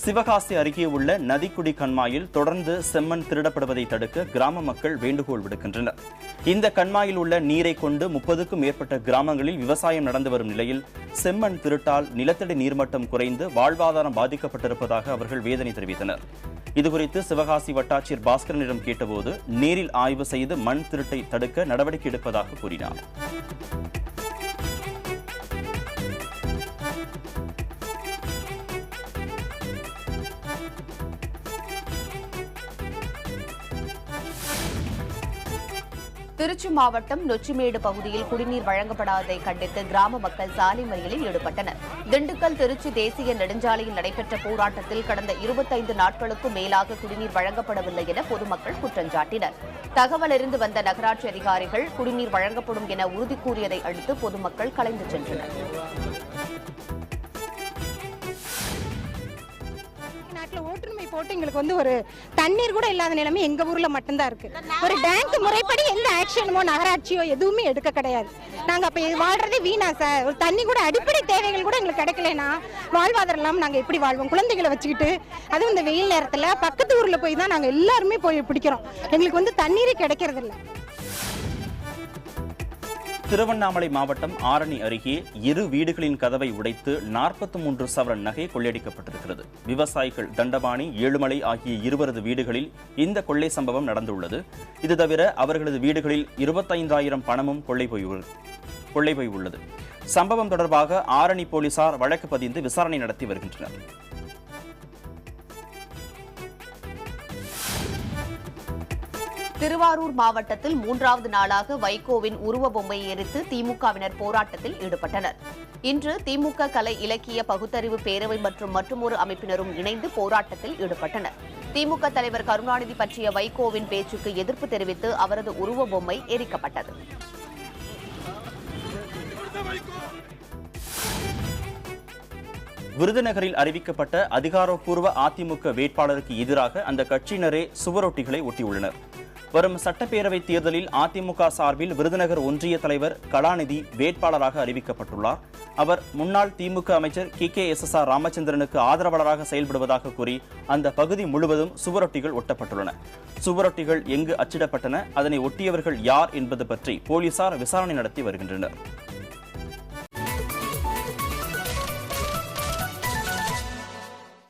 சிவகாசி அருகே உள்ள நதிக்குடி கண்மாயில் தொடர்ந்து செம்மண் திருடப்படுவதை தடுக்க கிராம மக்கள் வேண்டுகோள் விடுக்கின்றனர். இந்த கண்மாயில் உள்ள நீரை கொண்டு 30க்கும் மேற்பட்ட கிராமங்களில் விவசாயம் நடந்து வரும் நிலையில் செம்மண் திருட்டால் நிலத்தடி நீர்மட்டம் குறைந்து வாழ்வாதாரம் பாதிக்கப்பட்டிருப்பதாக அவர்கள் வேதனை தெரிவித்தனர். இதுகுறித்து சிவகாசி வட்டாட்சியர் பாஸ்கரனிடம் கேட்டபோது நேரில் ஆய்வு செய்து மண் திருட்டை தடுக்க நடவடிக்கை எடுப்பதாக கூறினார். திருச்சி மாவட்டம் நொச்சிமேடு பகுதியில் குடிநீர் வழங்கப்படாததை கண்டித்து கிராம மக்கள் சாலை மறியலில் ஈடுபட்டனர். திண்டுக்கல் திருச்சி தேசிய நெடுஞ்சாலையில் நடைபெற்ற போராட்டத்தில் கடந்த 25 நாட்களுக்கும் மேலாக குடிநீர் வழங்கப்படவில்லை என பொதுமக்கள் குற்றம் சாட்டினர். தகவல் அறிந்து வந்த நகராட்சி அதிகாரிகள் குடிநீர் வழங்கப்படும் என உறுதி கூறியதை அடுத்து பொதுமக்கள் கலைந்து சென்றனர். ஓட்டுரிமை போட்டு எங்களுக்கு ஒரு தண்ணீர் கூட இல்லாத நிலைமை எங்க ஊர்ல மட்டும்தான் இருக்கு. ஒரு டேங்க் முறைப்படி எந்த ஆக்ஷனுமோ நகராட்சியோ எதுவுமே எடுக்க கிடையாது. நாங்க அப்ப வாழ்றதே வீணா சார். ஒரு தண்ணி கூட அடிப்படை தேவைகள் கூட எங்களுக்கு கிடைக்கலனா வாழ்வாதாரம் இல்லாம நாங்க எப்படி வாழ்வோம்? குழந்தைகளை வச்சுக்கிட்டு அதுவும் இந்த வெயில் நேரத்துல பக்கத்து ஊர்ல போய் தான் நாங்க எல்லாருமே போய் பிடிக்கிறோம். எங்களுக்கு தண்ணீரே கிடைக்கிறது இல்லை. திருவண்ணாமலை மாவட்டம் ஆரணி அருகே 2 வீடுகளின் கதவை உடைத்து 43 சவரன் நகை கொள்ளையடிக்கப்பட்டிருக்கிறது. விவசாயிகள் தண்டபாணி, ஏழுமலை ஆகிய இருவரது வீடுகளில் இந்த கொள்ளை சம்பவம் நடந்துள்ளது. இது தவிர அவர்களது வீடுகளில் 25,000 பணமும் கொள்ளை போய் உள்ளது. சம்பவம் தொடர்பாக ஆரணி போலீசார் வழக்கு பதிந்து விசாரணை நடத்தி வருகின்றனர். திருவாரூர் மாவட்டத்தில் 3வது நாளாக வைகோவின் உருவ பொம்மையை எரித்து திமுகவினர் போராட்டத்தில் ஈடுபட்டனர். இன்று திமுக கலை இலக்கிய பகுத்தறிவு பேரவை மற்றும் மற்றொரு அமைப்பினரும் இணைந்து போராட்டத்தில் ஈடுபட்டனர். திமுக தலைவர் கருணாநிதி பற்றிய வைகோவின் பேச்சுக்கு எதிர்ப்பு தெரிவித்து அவரது உருவ பொம்மை எரிக்கப்பட்டது. விருதுநகரில் அறிவிக்கப்பட்ட அதிகாரப்பூர்வ அதிமுக வேட்பாளருக்கு எதிராக அந்த கட்சியினரே சுவரொட்டிகளை ஒட்டியுள்ளனர். வரும் சட்டப்பேரவை தேர்தலில் அதிமுக சார்பில் விருதுநகர் ஒன்றிய தலைவர் கலாநிதி வேட்பாளராக அறிவிக்கப்பட்டுள்ளார். அவர் முன்னாள் திமுக அமைச்சர் KKSSR ராமச்சந்திரனுக்கு ஆதரவாளராக செயல்படுவதாக கூறி அந்த பகுதி முழுவதும் சுவரொட்டிகள் ஒட்டப்பட்டுள்ளன. சுவரொட்டிகள் எங்கு அச்சிடப்பட்டன, அதனை ஒட்டியவர்கள் யார் என்பது பற்றி போலீசார் விசாரணை நடத்தி வருகின்றனர்.